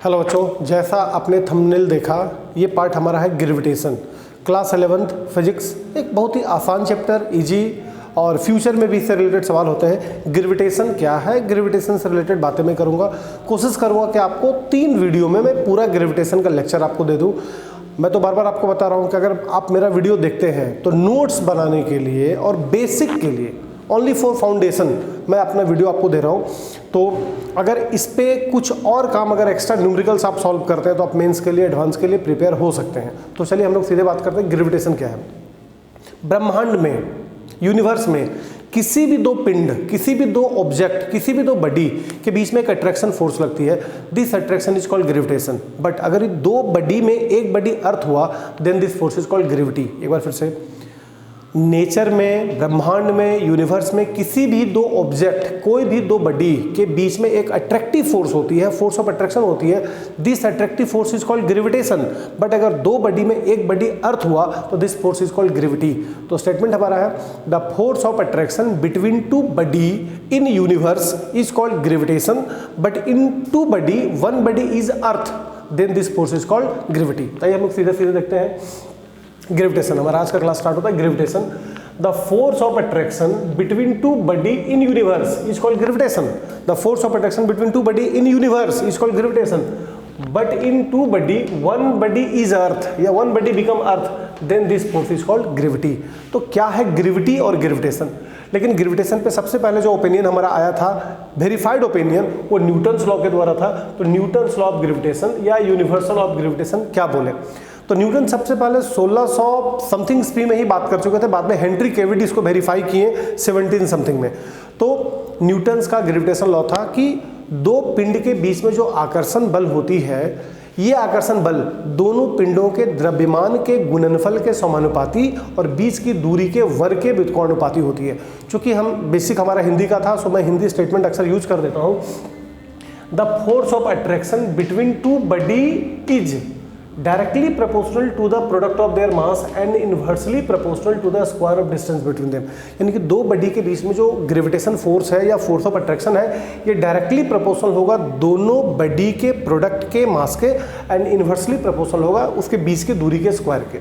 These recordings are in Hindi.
हेलो बच्चों, जैसा आपने थंबनेल देखा, ये पार्ट हमारा है ग्रेविटेशन। क्लास 11th फिजिक्स, एक बहुत ही आसान चैप्टर, इजी, और फ्यूचर में भी इससे रिलेटेड सवाल होते हैं। ग्रेविटेशन क्या है, ग्रेविटेशन से रिलेटेड बातें मैं करूंगा। कोशिश करूंगा कि आपको 3 वीडियो में मैं पूरा ग्रेविटेशन का लेक्चर आपको दे दूं। मैं तो बार बार आपको बता रहा हूं कि अगर आप मेरा वीडियो देखते हैं तो नोट्स बनाने के लिए और बेसिक के लिए, ओनली फॉर फाउंडेशन, मैं अपना वीडियो आपको दे रहा हूं। तो अगर इस पे कुछ और काम, अगर एक्स्ट्रा न्यूमेरिकल्स आप सॉल्व करते हैं तो आप मेंस के लिए, एडवांस के लिए प्रिपेयर हो सकते हैं। तो चलिए हम लोग सीधे बात करते हैं, ग्रेविटेशन क्या है। ब्रह्मांड में, यूनिवर्स में किसी भी दो पिंड, किसी भी दो ऑब्जेक्ट, किसी भी दो बॉडी के बीच में एक अट्रैक्शन फोर्स लगती है। This attraction is called gravitation. But अगर दो बॉडी में एक बॉडी अर्थ हुआ, then this force is called gravity. एक बार फिर से, नेचर में, ब्रह्मांड में, यूनिवर्स में किसी भी दो ऑब्जेक्ट, कोई भी दो बॉडी के बीच में एक अट्रैक्टिव फोर्स होती है, फोर्स ऑफ अट्रैक्शन होती है। This attractive force is called gravitation. But अगर दो बॉडी में एक बॉडी अर्थ हुआ तो this force is called gravity. तो स्टेटमेंट हमारा है, the force of attraction between two body in universe is called gravitation, but in two body, one body is earth, then this force is called gravity. तो हम लोग सीधे सीधे देखते हैं ग्रेविटेशन। हमारा आज का क्लास स्टार्ट होता है gravitation. The force of attraction between two body in universe is called gravitation. The force of attraction between two body in universe is called gravitation, but in two body, one body is earth या one body become earth, then this force is called gravity. तो क्या है ग्रेविटी और ग्रेविटेशन? लेकिन ग्रेविटेशन पे सबसे पहले जो ओपिनियन हमारा आया था, वेरीफाइड ओपिनियन, वो न्यूटन्स लॉ के द्वारा था। तो न्यूटन्स लॉ ऑफ ग्रेविटेशन या यूनिवर्सल ऑफ ग्रेविटेशन क्या बोले? तो न्यूटन सबसे पहले 1600 समथिंग ईस्वी में ही बात कर चुके थे। बाद में हेनरी कैविटी इसको वेरीफाई किए 17 समथिंग में। तो न्यूटन्स का ग्रेविटेशन लॉ था कि दो पिंड के बीच में जो आकर्षण बल होती है, ये आकर्षण बल दोनों पिंडों के द्रव्यमान के गुणनफल के समानुपाती और बीच की दूरी के वर्ग के व्युत्क्रमानुपाती होती है। चूंकि हम बेसिक हमारा हिंदी का था, सो मैं हिंदी स्टेटमेंट अक्सर यूज कर देता हूँ। The force of attraction between two body is directly proportional to the product of their mass and inversely proportional to the square of distance between them। यानी कि दो बॉडी के बीच में जो ग्रेविटेशन फोर्स है या फोर्स ऑफ अट्रैक्शन है, ये डायरेक्टली प्रोपोर्शनल होगा दोनों बॉडी के प्रोडक्ट के मास के, एंड इन्वर्सली प्रोपोर्शनल होगा उसके बीच के दूरी के स्क्वायर के।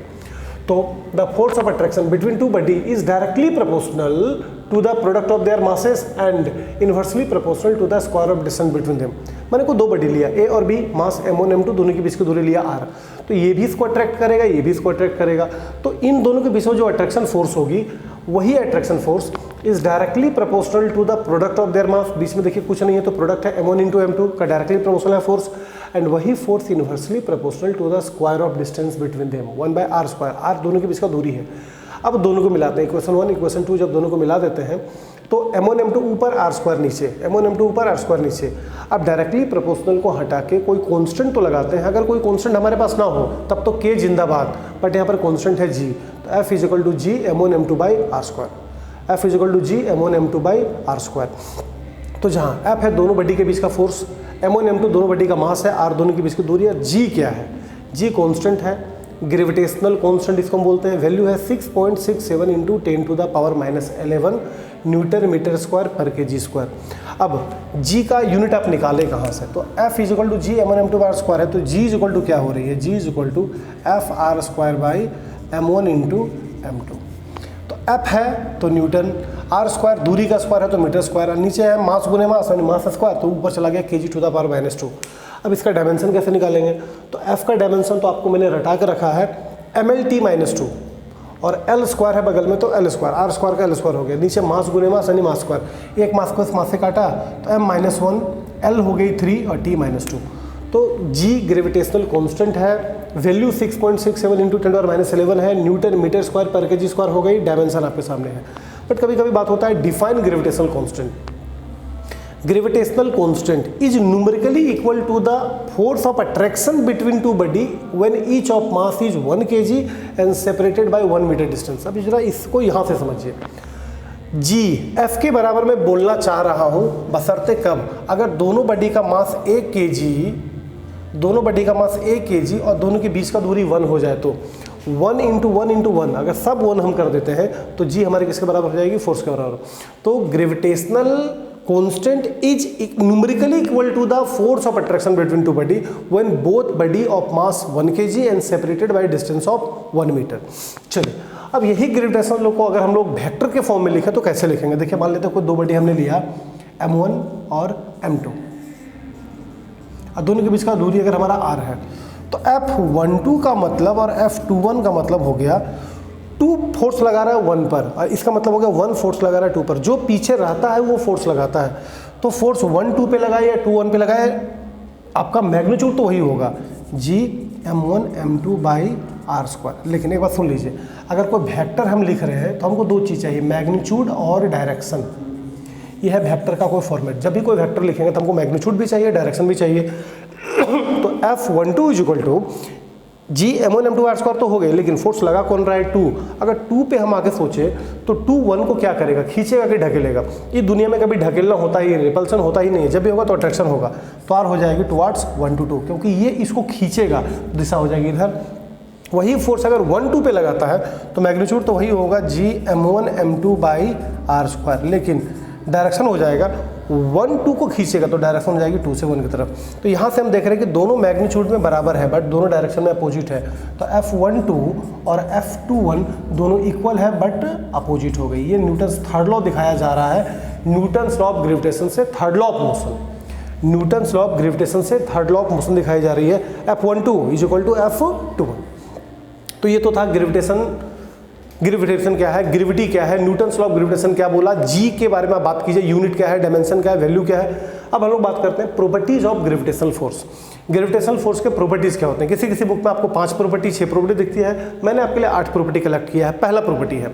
तो the force of attraction between two body is directly proportional to the product of their masses and inversely proportional to the square of distance between them. मैंने को दो बॉडी लिया, ए और बी, मास m1 m2, दोनों के बीच की दूरी लिया r। तो ये भी इसको अट्रैक्ट करेगा, ये भी इसको अट्रैक्ट करेगा। तो इन दोनों के बीच में जो अट्रैक्शन फोर्स होगी, वही attraction force is directly proportional to the product of their mass. बीच में देखिए कुछ नहीं है, तो प्रोडक्ट है m1 इंटू m2 का डायरेक्टली प्रोपोर्शनल है फोर्स, एंड वही force inversely proportional to the square of distance between them, 1/r²। r दोनों के बीच का दूरी है। अब दोनों को मिलाते हैं, इक्वेशन 1 इक्वेशन 2 जब दोनों को मिला देते हैं तो m1 m2 ऊपर r² नीचे, m1 m2 ऊपर r² नीचे। अब डायरेक्टली प्रोपोर्शनल को हटा के कोई कांस्टेंट तो लगाते हैं। अगर कोई कांस्टेंट हमारे पास ना हो तब तो k जिंदाबाद, बट यहाँ पर कांस्टेंट है g। तो f is equal to g m1 m2 by r²। f is equal to g m1 m2 by r²। तो जहाँ f है दोनों बॉडी के बीच का फोर्स, m1 m2 दोनों बॉडी का मास है, r दोनों के बीच की दूरी है, g क्या है? g कांस्टेंट है, ग्रेविटेशनल कांस्टेंट इसको हम बोलते हैं। वैल्यू है 6.67 into 10 to the power -11 newton metre square पर kg²। अब g का यूनिट आप निकालें कहाँ से? तो f is equal to g m1 m2 बार स्क्वायर है, तो g इज इक्वल टू क्या हो रही है? g is equal to f r² by m1 into m2। तो f है तो न्यूटन, r² दूरी का स्क्वायर है तो मीटर स्क्वायर, नीचे है मास गुने मास, मास स्क्वायर, तो ऊपर चला गया kg टू द पावर -2। अब इसका डायमेंशन कैसे निकालेंगे? तो f का डायमेंशन तो आपको मैंने रटा के रखा है mlt-2, और l² है बगल में तो l², r² का l² हो गया। नीचे मास गुने मास यानी मास स्क्वायर, एक मास को इस मास से काटा तो m-1, l हो गई 3 और t-2। तो g ग्रेविटेशनल कांस्टेंट है, वैल्यू 6.67 इंटू 10⁻11 है, न्यूटन मीटर स्क्वायर पर kg² हो गई। डायमेंशन आपके सामने है। बट कभी कभी बात होता है define gravitational constant. Gravitational constant is numerically equal to the force of attraction between two body when each of mass is 1 kg and separated by 1 meter distance। अब जरा इसको यहाँ से समझिए। g f के बराबर मैं बोलना चाह रहा हूँ, बशर्ते कब? अगर दोनों बॉडी का मास 1 kg, दोनों बॉडी का मास 1 kg और दोनों के बीच का दूरी 1 हो जाए तो 1 इंटू 1 इंटू 1, अगर सब 1 हम कर देते हैं तो g हमारे किसके बराबर हो जाएगी? फोर्स के बराबर। तो gravitational constant is numerically equal to the force of attraction between two body when both body of mass 1 kg and separated by distance of 1 metre. चलिए अब यही ग्रेविटेशनल लॉ को अगर हम लोग वेक्टर के फॉर्म में लिखें तो कैसे लिखेंगे? देखिए मान लेते हैं कोई दो बॉडी हमने लिया m1 और m2, और दोनों के बीच का दूरी अगर हमारा r है तो F12 का मतलब और F21 का मतलब हो गया 2 फोर्स लगा रहा है 1 पर, और इसका मतलब हो गया 1 फोर्स लगा रहा है 2 पर। जो पीछे रहता है वो फोर्स लगाता है, तो फोर्स 1 2 पे लगाए या 2 1 पे लगाए, आपका मैग्नीट्यूड तो वही होगा G m1 m2 by R square. लेकिन एक बात सुन लीजिए, अगर कोई वेक्टर हम लिख रहे हैं तो हमको दो चीज़ चाहिए, मैग्नीट्यूड और डायरेक्शन। यह है वेक्टर का कोई फॉर्मेट। जब भी कोई वेक्टर लिखेंगे तो हमको मैग्नीट्यूड भी चाहिए, डायरेक्शन भी चाहिए। तो F12 is equal to G m1 m2 R square तो हो गए, लेकिन फोर्स लगा कौन रहा है 2। अगर 2 पे हम आके सोचे तो 2 1 को क्या करेगा, खींचेगा कि ढकेलेगा? ये दुनिया में कभी ढकेलना होता ही, रिपल्सन होता ही नहीं है। जब भी होगा तो अट्रैक्शन होगा, तो आर हो जाएगी टुवार्ड्स 1 to 2, क्योंकि ये इसको खींचेगा, दिशा हो जाएगी इधर। वही फोर्स अगर 1 2 पे लगाता है तो मैग्नीट्यूड तो वही होगा G m1 m2 by R square, लेकिन डायरेक्शन हो जाएगा 1 2 को खींचेगा तो डायरेक्शन हो जाएगी 2 से 1 की तरफ। तो यहाँ से हम देख रहे हैं कि दोनों मैग्नीट्यूड में बराबर है बट दोनों डायरेक्शन में अपोजिट है। तो F12 और F21 दोनों इक्वल है बट अपोजिट हो गई। ये न्यूटन्स थर्ड लॉ दिखाया जा रहा है, न्यूटन्स लॉ ऑफ ग्रेविटेशन से third law of motion. Newton's law of gravitation से थर्ड लॉ ऑफ मोशन दिखाई जा रही है। F12 is equal to F21। तो ये तो था ग्रेविटेशन। ग्रेविटेशन क्या है, ग्रेविटी क्या है, न्यूटन्स लॉ ऑफ ग्रेविटेशन क्या बोला, जी के बारे में बात कीजिए, यूनिट क्या है, डायमेंशन क्या है, वैल्यू क्या है। अब हम लोग बात करते हैं properties of gravitational force. Gravitational force के प्रॉपर्टीज क्या होते हैं? किसी किसी बुक में आपको 5 प्रॉपर्टी 6 प्रॉपर्टी दिखती है, मैंने आपके लिए 8 प्रॉपर्टी कलेक्ट किया है। पहला प्रॉपर्टी है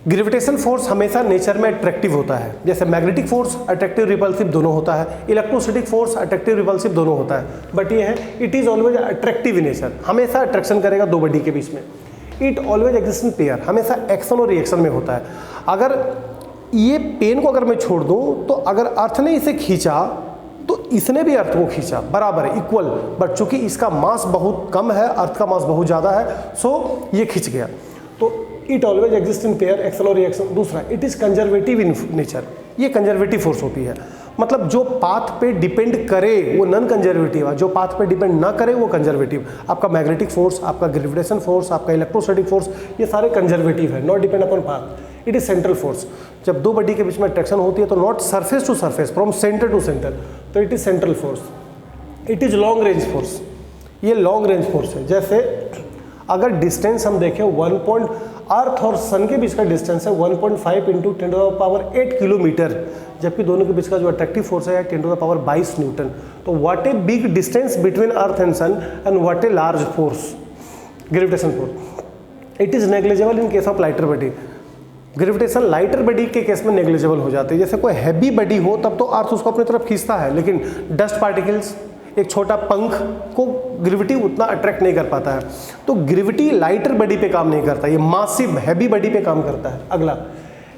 ग्रेविटेशन फोर्स हमेशा नेचर में अट्रैक्टिव होता है। जैसे मैग्नेटिक फोर्स अट्रैक्टिव रिपल्सिव दोनों होता है, इलेक्ट्रोस्टैटिक फोर्स अट्रैक्टिव रिपल्सिव दोनों होता है, बट ये है it is always attractive in nature, हमेशा अट्रैक्शन करेगा दो बॉडी के बीच में। It always exist in pair, हमेशा एक्शन और रिएक्शन में होता है। अगर ये पेन को अगर मैं छोड़ दूं तो अगर अर्थ ने इसे खींचा तो इसने भी अर्थ को खींचा, बराबर है, इक्वल, बट चूंकि इसका मास बहुत कम है, अर्थ का मास बहुत ज़्यादा है, सो ये खींच गया। तो it always exist in pair, action और रिएक्शन। दूसरा, it is conservative in nature, ये कंजर्वेटिव फोर्स होती है। मतलब जो पाथ पे डिपेंड करे वो नॉन कंजर्वेटिव है, जो पाथ पे डिपेंड ना करे वो कंजर्वेटिव। आपका मैग्नेटिक फोर्स, आपका ग्रेविटेशन फोर्स, आपका इलेक्ट्रोस्टैटिक फोर्स, ये सारे कंजर्वेटिव है, not depend upon path. It is central force. जब दो बॉडी के बीच में अट्रैक्शन होती है तो not surface to surface, from centre to centre, तो it is central force. It is long range force, ये लॉन्ग रेंज फोर्स है। जैसे अगर डिस्टेंस हम देखें अर्थ और सन के बीच का डिस्टेंस है 1.5 × 10⁸ किलोमीटर, जबकि दोनों के बीच का जो अट्रैक्टिव फोर्स है 10⁻22 न्यूटन। तो what a big distance between earth and sun and what a large force, gravitation force. It is negligible in case of lighter body. Gravitation lighter body के केस में नेग्लिजिबल हो जाती है। जैसे कोई हैवी बॉडी हो तब तो अर्थ उसको अपनी तरफ खींचता है, लेकिन डस्ट पार्टिकल्स, एक छोटा पंख को ग्रेविटी उतना अट्रैक्ट नहीं कर पाता है। तो ग्रेविटी लाइटर बॉडी पे काम नहीं करता, ये मासिव हैवी बॉडी पे काम करता है। अगला,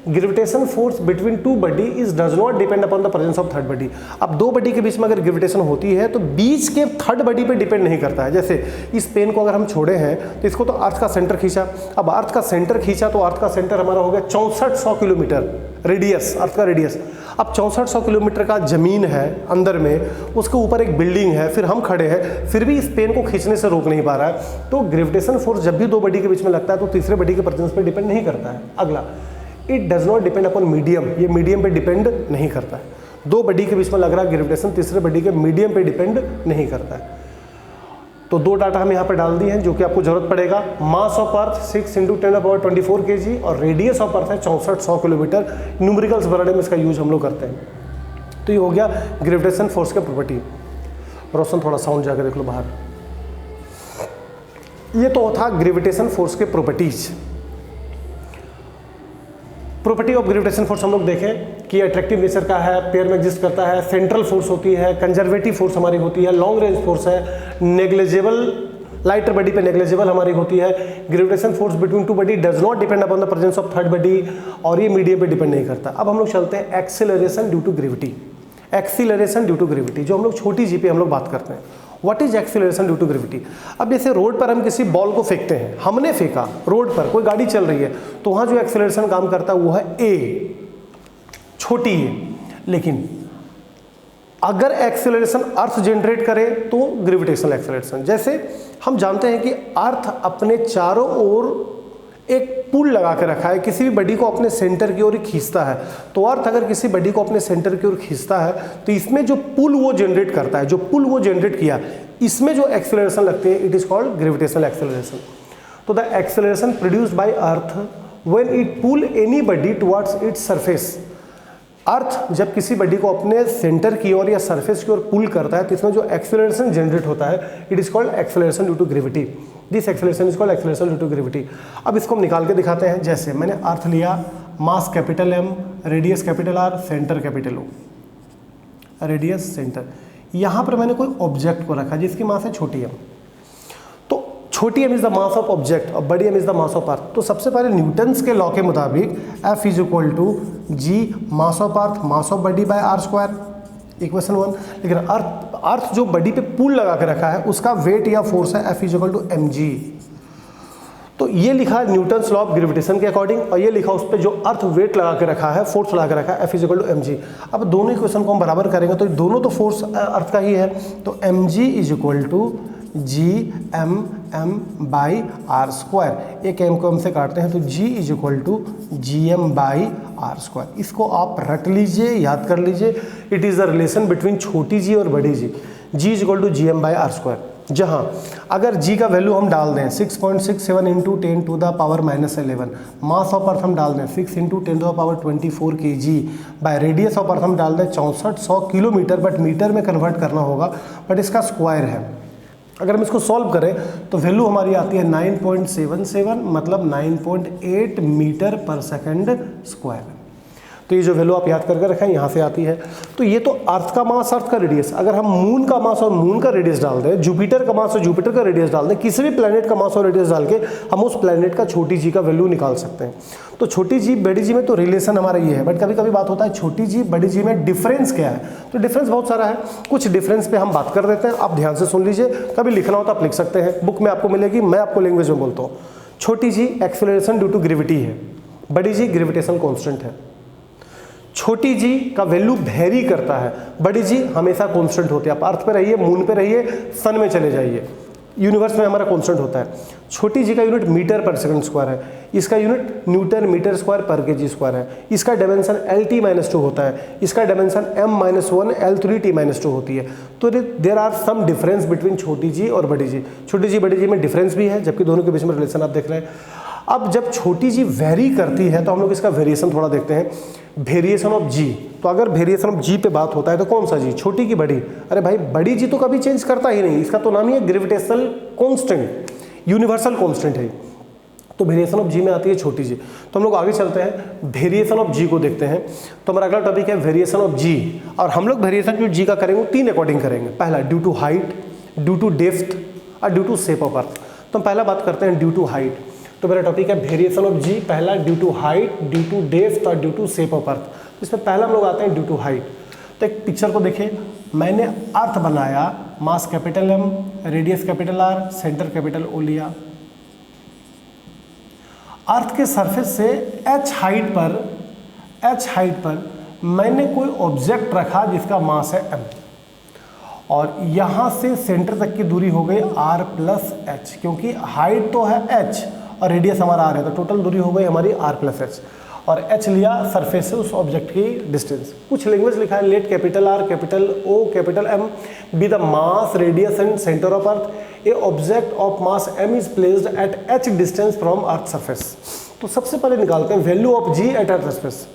gravitation force between two body is does not depend upon the presence of third body. अब दो बॉडी के बीच में अगर ग्रेविटेशन होती है तो बीच के थर्ड बॉडी पे डिपेंड नहीं करता है। जैसे इस पेन को अगर हम छोड़े हैं तो इसको तो अर्थ का सेंटर खींचा, अब अर्थ का सेंटर खींचा तो अर्थ का सेंटर हमारा हो गया 6400 किलोमीटर रेडियस, अर्थ का रेडियस। अब 6400 किलोमीटर का जमीन है अंदर में, उसके ऊपर एक बिल्डिंग है, फिर हम खड़े हैं, फिर भी इस पेन को खींचने से रोक नहीं पा रहा है। तो ग्रेविटेशन फोर्स जब भी दो बॉडी के बीच में लगता है तो तीसरे बॉडी के प्रेजेंस पे डिपेंड नहीं करता है। अगला, it does not depend upon medium, ये मीडियम पे डिपेंड नहीं करता है। दो बॉडी के बीच में लग रहा है ग्रेविटेशन, तीसरे बॉडी के मीडियम पे डिपेंड नहीं करता है। तो दो डाटा हम यहाँ पे डाल दिए हैं जो कि आपको जरूरत पड़ेगा। मास ऑफ अर्थ 6 × 10⁻24 kg और रेडियस ऑफ अर्थ है 6400 किलोमीटर। न्यूमेरिकल्स बनाने में इसका यूज हम लोग करते हैं। तो ये हो गया ग्रेविटेशन फोर्स के प्रॉपर्टी। रोशन थोड़ा साउंड जाकर देख लो बाहर। ये तो था ग्रेविटेशन फोर्स के properties. Property of gravitation force हम लोग देखें कि अट्रैक्टिव नेचर का है, पेयर में एग्जिस्ट करता है, सेंट्रल फोर्स होती है, कंजर्वेटिव फोर्स हमारी होती है, लॉन्ग रेंज फोर्स है, नेग्लिजिबल लाइटर बॉडी पे नेग्लिजिबल हमारी होती है। Gravitation force between two body does not depend upon the presence of third body, और ये मीडियम पे डिपेंड नहीं करता। अब हम लोग चलते हैं acceleration due to gravity. Acceleration due to gravity जो हम लोग छोटी जी पे हम लोग बात करते हैं। What is acceleration due to gravity? अब जैसे रोड पर हम किसी बॉल को फेंकते हैं, हमने फेंका रोड पर, कोई गाड़ी चल रही है, तो वहाँ जो एक्सीलरेशन काम करता है वो है ए, छोटी ए। लेकिन अगर एक्सेलरेशन अर्थ जनरेट करे तो ग्रेविटेशनल एक्सेलरेशन। जैसे हम जानते हैं कि अर्थ अपने चारों ओर एक पुल लगा के रखा है, किसी भी बॉडी को अपने सेंटर की ओर खींचता है। तो अर्थ अगर किसी बॉडी को अपने सेंटर की ओर खींचता है तो इसमें जो पुल वो जनरेट करता है, जो पुल वो जनरेट किया, इसमें जो एक्सेलरेशन लगती है, it is called gravitational acceleration. तो the acceleration produced by earth when it pull any body towards its surface. Earth जब किसी बॉडी को अपने सेंटर की ओर या सरफेस की ओर पुल करता है तो इसमें जो एक्सेलरेशन जनरेट होता है, it is called acceleration due to gravity. This acceleration is called acceleration due to gravity. अब इसको हम निकाल के दिखाते हैं। जैसे मैंने अर्थ लिया, mass capital M, radius capital R, centre capital O, radius centre. यहाँ पर मैंने कोई ऑब्जेक्ट को रखा जिसकी मास है छोटी m। तो छोटी m is the mass of object और बड़ी m is the mass of earth. तो सबसे पहले न्यूटन्स के लॉ के मुताबिक F is equal to G mass of earth mass of body by R square, equation 1। लेकिन अर्थ जो बॉडी पे पुल लगा के रखा है उसका वेट या फोर्स है F is equal to mg। तो ये लिखा है न्यूटन्स लॉ ऑफ ग्रेविटेशन के अकॉर्डिंग, और ये लिखा उस पर जो अर्थ वेट लगा के रखा है, फोर्स लगा के रखा है, F is equal to mg। अब दोनों इक्वेशन को हम बराबर करेंगे तो दोनों तो फोर्स अर्थ का ही है, तो mg is equal to G m by R square. एक m को m से काटते हैं तो g is equal to ji M by R square. इसको आप रट लीजिए, याद कर लीजिए। It is the relation between छोटी g और बड़ी g। g is equal to ji M by R square, जहाँ अगर g का वैल्यू हम डाल दें 6.67 into 10 to the power -11, mass of earth हम डाल दें 6 into 10 to the power 24 kg, by radius of earth हम डाल दें 6400 किलोमीटर, बट मीटर में कन्वर्ट करना होगा, बट इसका स्क्वायर है। अगर हम इसको सॉल्व करें तो वैल्यू हमारी आती है 9.77, मतलब 9.8 मीटर पर सेकंड स्क्वायर। तो ये जो वैल्यू आप याद करके रखें यहाँ से आती है। तो ये तो अर्थ का मास, अर्थ का रेडियस। अगर हम मून का मास और मून का रेडियस डाल दें, जुपिटर का मास और जुपिटर का रेडियस डाल दें, किसी भी प्लैनेट का मास और रेडियस डाल के हम उस प्लैनेट का छोटी जी का वैल्यू निकाल सकते हैं। तो छोटी जी बड़ी जी में तो रिलेशन हमारा ये है, बट कभी कभी बात होता है छोटी जी बड़ी जी में डिफरेंस क्या है। तो डिफरेंस बहुत सारा है, कुछ डिफरेंस पे हम बात कर देते हैं। आप ध्यान से सुन लीजिए, कभी लिखना हो तो आप लिख सकते हैं, बुक में आपको मिलेगी, मैं आपको लैंग्वेज में बोलता हूँ। छोटी जी एक्सेलरेशन ड्यू टू ग्रेविटी है, बड़ी जी ग्रेविटेशन कॉन्स्टेंट है। छोटी जी का वैल्यू वेरी करता है, बड़ी जी हमेशा कांस्टेंट होती है। आप अर्थ पे रहिए, मून पे रहिए, सन में चले जाइए, यूनिवर्स में हमारा कांस्टेंट होता है। छोटी जी का यूनिट मीटर पर सेकंड स्क्वायर है, इसका यूनिट न्यूटन मीटर स्क्वायर पर केजी स्क्वायर है। इसका डायमेंशन LT-2 होता है, इसका डायमेंशन M-1 L3T-2 होती है। तो there are some difference between छोटी जी और बड़ी जी। छोटी जी बड़ी जी में डिफरेंस भी है, जबकि दोनों के बीच में रिलेशन आप देख रहे हैं। अब जब छोटी जी वेरी करती है तो हम लोग इसका वेरिएशन थोड़ा देखते हैं, वेरिएशन ऑफ जी। तो अगर वेरिएशन ऑफ जी पे बात होता है तो कौन सा जी, छोटी की बड़ी? अरे भाई बड़ी जी तो कभी चेंज करता ही नहीं, इसका तो नाम ही है ग्रेविटेशनल कांस्टेंट, यूनिवर्सल कांस्टेंट है। तो वेरिएशन ऑफ जी में आती है छोटी जी। तो हम लोग आगे चलते हैं, वेरिएशन ऑफ जी को देखते हैं। तो हमारा अगला टॉपिक है वेरिएशन ऑफ जी, और हम लोग वेरिएशन जो जी का करेंगे 3 अकॉर्डिंग करेंगे। पहला due to height, due to depth और due to shape of earth. तो हम पहला बात करते हैं ड्यू टू हाइट। तो मेरा टॉपिक है वेरिएशन ऑफ जी, पहला due to height, due to depth और due to shape of earth. इसमें पहला हम लोग आते हैं ड्यू टू हाइट। तो एक पिक्चर को देखें, मैंने अर्थ बनाया, mass capital M, radius capital R, centre capital O लिया। अर्थ के सरफेस से h हाइट पर मैंने कोई ऑब्जेक्ट रखा जिसका मास है m, और यहाँ से सेंटर तक की दूरी हो गई r प्लस h, क्योंकि हाइट तो है h और रेडियस हमारा r है, तो टोटल दूरी हो गई हमारी r प्लस h, और h लिया सरफेस से उस ऑब्जेक्ट की डिस्टेंस। कुछ लैंग्वेज लिखा है, let capital R, capital O, capital M be the mass, radius and centre of earth. A object of mass m is placed at h distance from earth surface. तो सबसे पहले निकालते हैं value of g at earth surface.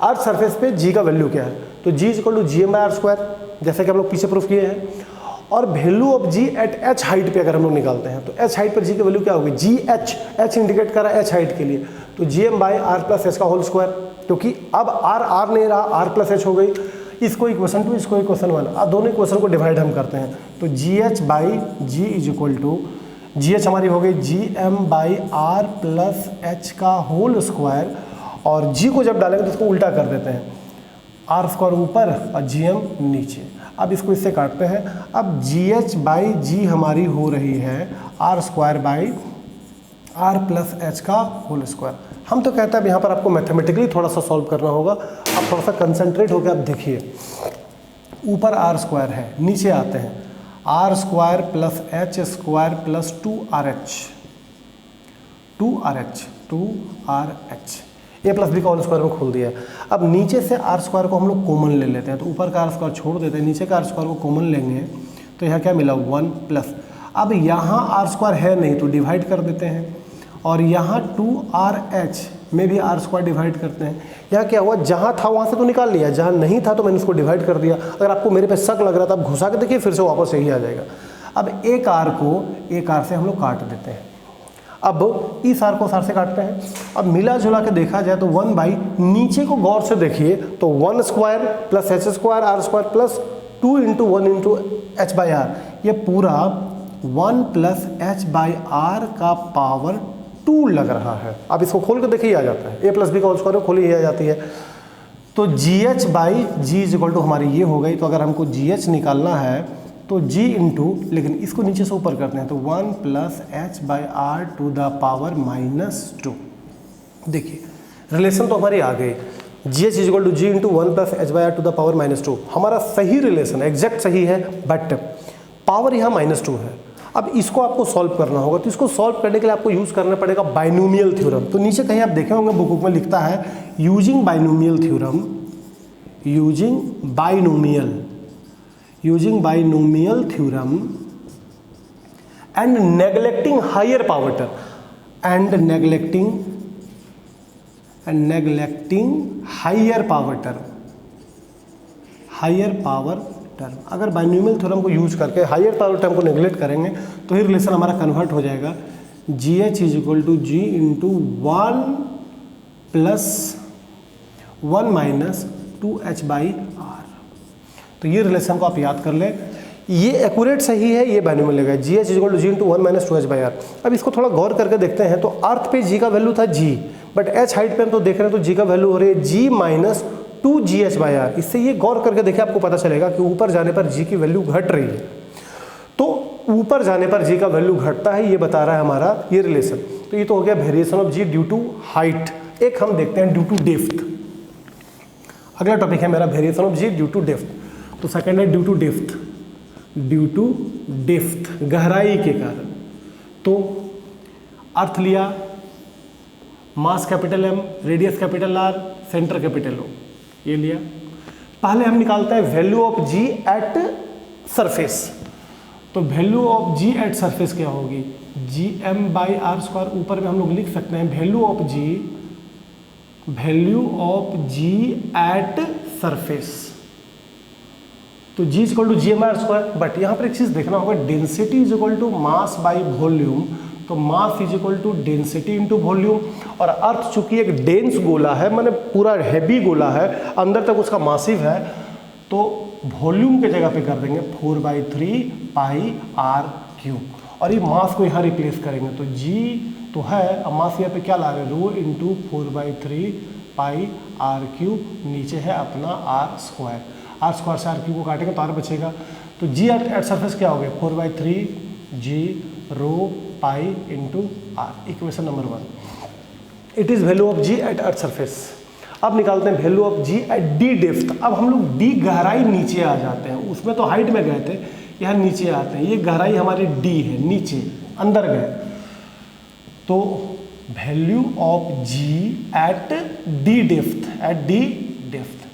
Earth surface पे g का वैल्यू क्या है? तो g is equal to ji M by R square, जैसे कि हम लोग पीछे प्रूफ किए हैं। और value of g at h height पे अगर हम लोग निकालते हैं तो h हाइट पर g की वैल्यू क्या होगी? h इंडिकेट कर रहा है h हाइट के लिए, तो G M by R plus H का होल स्क्वायर, क्योंकि अब r नहीं रहा, r प्लस एच हो गई। इसको इक्वेशन 2, इसको इक्वेशन 1, अब दोनों इक्वेशन को डिवाइड हम करते हैं। तो G H by ji is equal to, G H हमारी हो गई G M by R plus H का होल स्क्वायर, और g को जब डालेंगे तो इसको उल्टा कर देते हैं, आर स्क्वायर ऊपर और जी एम नीचे। अब इसको इससे काटते हैं। अब जी एच बाई जी हमारी हो रही है R square by R plus H का होल स्क्वायर। हम तो कहते हैं अब यहाँ पर आपको मैथमेटिकली थोड़ा सा सॉल्व करना होगा। आप थोड़ा सा कंसंट्रेट होकर आप देखिए, ऊपर आर स्क्वायर है, नीचे आते हैं R square plus H square plus 2RH, 2RH A plus B का होल स्क्वायर में खोल दिया है। अब नीचे से आर स्क्वायर को हम लोग कॉमन ले लेते हैं, तो ऊपर का आर स्क्वायर छोड़ देते हैं, नीचे का आर स्क्वायर को कॉमन लेंगे तो यहाँ क्या मिला 1 प्लस, अब यहाँ आर स्क्वायर है नहीं तो डिवाइड कर देते हैं, और यहाँ 2RH में भी आर स्क्वायर डिवाइड करते हैं। यहाँ क्या हुआ, जहाँ था वहाँ से तो निकाल लिया, जहाँ नहीं था तो मैंने उसको डिवाइड कर दिया। अगर आपको मेरे पे शक लग रहा था, आप घुसा के देखिए, फिर से वापस यही आ जाएगा। अब एक आर को एक आर से हम लोग काट देते हैं। अब इस आर को आर से काटते हैं। अब मिला जुला के देखा जाए तो 1 बाई, नीचे को गौर से देखिए तो 1 square plus H square R square plus 2 into 1 into H by R, ये पूरा 1 प्लस एच बाई आर का पावर 2 लग रहा है। अब इसको खोल कर देखिए आ जाता है, ए प्लस बी का होल स्क्वायर खोली आ जाती है। तो G H by ji is equal to हमारी ये हो गई। तो अगर हमको जी एच निकालना है तो जी इंटू, लेकिन इसको नीचे से ऊपर करते हैं तो 1 plus H by R to the power -2। देखिए रिलेशन तो हमारी आ गई, G H is equal to G into 1 plus H by R to the power -2 हमारा सही रिलेशन, एग्जैक्ट सही है, बट पावर यहाँ -2 है। अब इसको आपको सॉल्व करना होगा, तो इसको सॉल्व करने के लिए आपको यूज़ करना पड़ेगा बाइनोमियल थ्योरम। तो नीचे कहीं आप देखे होंगे बुक में लिखता है using binomial theorem, using binomial theorem and neglecting higher power term, and neglecting higher power term. अगर बाइनोमियल थ्योरम को यूज करके हायर पावर टर्म को नेग्लेक्ट करेंगे तो ये रिलेशन हमारा कन्वर्ट हो जाएगा, G H is equal to G into 1 plus 1 minus 2h by R. तो ये रिलेशन को आप याद कर लें, ये एक्यूरेट सही है, ये बाइनोमियल लेगा, G H is equal to G into 1 minus 2h by R. अब इसको थोड़ा गौर करके देखते हैं, तो अर्थ पे जी का वैल्यू था जी, बट एच हाइट पे हम तो देख रहे हैं तो जी का वैल्यू हो रही है जी माइनस 2gh बाई आर। इससे ये गौर करके देखिए, आपको पता चलेगा कि ऊपर जाने पर जी की वैल्यू घट रही है। तो ऊपर जाने पर जी का वैल्यू घटता है, ये बता रहा है हमारा ये रिलेशन। तो ये तो हो गया variation of G due to height. एक हम देखते हैं ड्यू टू डेप्थ। अगला टॉपिक है मेरा variation of G due to depth. तो सेकंड है ड्यू टू डेप्थ, गहराई के कारण। तो अर्थ लिया, mass capital M, radius capital R, centre capital O, ये लिया। पहले हम निकालते हैं value of ji at surface. तो value of ji at surface क्या होगी, G M by R square. ऊपर में हम लोग लिख सकते हैं value of ji at surface. तो G is equal to ji M R square. But यहाँ पर एक चीज़ देखना होगा, density is equal to mass by volume. तो mass is equal to density into volume. और अर्थ चूंकि एक डेंस गोला है, माने पूरा हैवी गोला है, अंदर तक उसका मासिव है, तो वॉल्यूम के जगह पे कर देंगे 4/3 पाई आर क्यूब। और ये मास को यहाँ रिप्लेस करेंगे, तो जी तो है, अब मास यहाँ पे क्या ला रहे हैं, rho into 4/3 pi are cube, नीचे है अपना आर स्क्वायर। आर स्क्वायर से आर क्यूब को काटेंगे तो आर बचेगा। तो जी एट सरफेस क्या हो गया, 4/3 G rho pi into R, equation number 1। It is value of ji at earth surface. अब निकालते हैं value of ji at D depth. अब हम लोग डी गहराई नीचे आ जाते हैं, उसमें तो हाइट में गए थे, यहाँ नीचे आते हैं। ये गहराई हमारी डी है, नीचे अंदर गए। तो value of ji at D depth,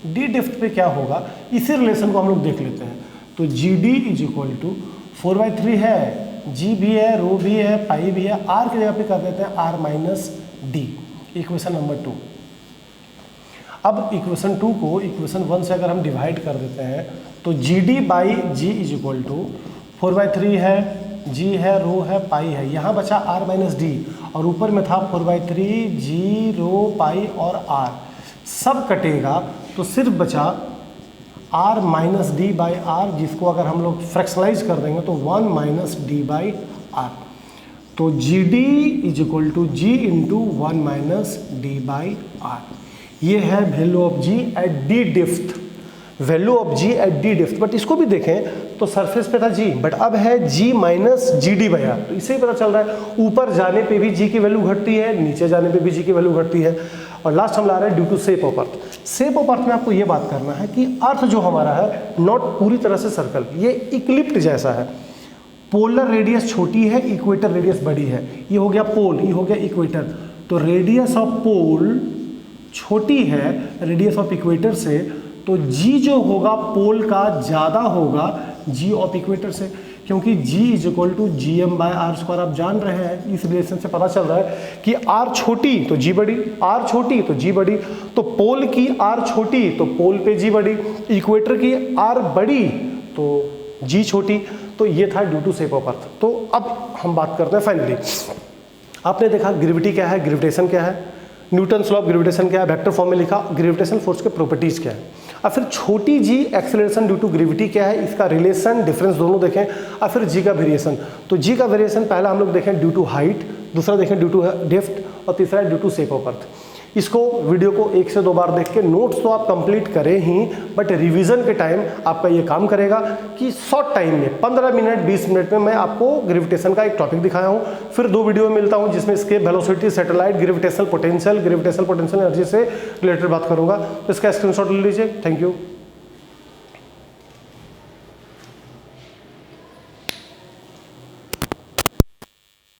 d depth पे क्या होगा, इसी रिलेशन को हम लोग देख लेते हैं। तो G D is equal to 4/3 है, जी भी है, रो भी है, पाई भी है, आर की जगह पे कर देते हैं r minus d, equation number 2। अब इक्वेशन 2 को इक्वेशन 1 से अगर हम डिवाइड कर देते हैं तो जी d by ji is equal to 4/3 है, जी है, रो है, पाई है, यहाँ बचा आर माइनस डी, और ऊपर में था 4/3 जी रो पाई और आर, सब कटेगा तो सिर्फ बचा r minus D by r, जिसको अगर हम लोग फ्रैक्शनलाइज कर देंगे तो 1 माइनस डी बाई आर। तो G D is equal to G into 1 minus D by R. ये है value of ji at D depth. Value of ji at D depth, but इसको भी देखें तो सरफेस पे था जी, बट अब है जी माइनस जी डी भैया, तो इससे ही पता चल रहा है ऊपर जाने पे भी जी की वैल्यू घटती है, नीचे जाने पे भी जी की वैल्यू घटती है। और लास्ट हम ला रहे हैं due to shape of earth. Shape of earth में आपको ये बात करना है कि अर्थ जो हमारा है नॉट पूरी तरह से सर्कल, ये इक्लिप्ट जैसा है। पोलर रेडियस छोटी है, इक्वेटर रेडियस बड़ी है। ये हो गया पोल, ये हो गया इक्वेटर, तो रेडियस ऑफ पोल छोटी है रेडियस ऑफ इक्वेटर से, तो जी जो होगा पोल का ज़्यादा होगा जी ऑफ इक्वेटर से, क्योंकि g is equal to ji m by r square. आप जान रहे हैं इस रिलेशन से पता चल रहा है कि r छोटी तो g बड़ी, r छोटी तो g बड़ी, तो पोल की r छोटी तो पोल पे g बड़ी, इक्वेटर की r बड़ी तो g छोटी। तो ये था due to shape of earth. तो अब हम बात करते हैं फाइनली, आपने देखा ग्रेविटी क्या है, ग्रेविटेशन क्या है, न्यूटन लॉ ऑफ ग्रेविटेशन क्या है, वेक्टर फॉर्म में लिखा, ग्रेविटेशन फोर्स के प्रॉपर्टीज क्या है। और फिर छोटी जी एक्सेलरेशन ड्यू टू ग्रेविटी क्या है, इसका रिलेशन डिफरेंस दोनों देखें। और फिर जी का वेरिएशन, तो जी का वेरिएशन पहला हम लोग देखें ड्यू टू हाइट, दूसरा देखें ड्यू टू डेप्थ, और तीसरा due to shape of earth. इसको वीडियो को 1 से 2 बार देख के नोट्स तो आप कंप्लीट करें ही, बट रिवीजन के टाइम आपका ये काम करेगा कि शॉर्ट टाइम में 15 मिनट 20 मिनट में मैं आपको ग्रेविटेशन का एक टॉपिक दिखाया हूँ। फिर 2 वीडियो में मिलता हूँ जिसमें escape velocity, satellite, gravitational potential energy से रिलेटेड बात करूँगा। तो इसका स्क्रीनशॉट ले लीजिए। Thank you.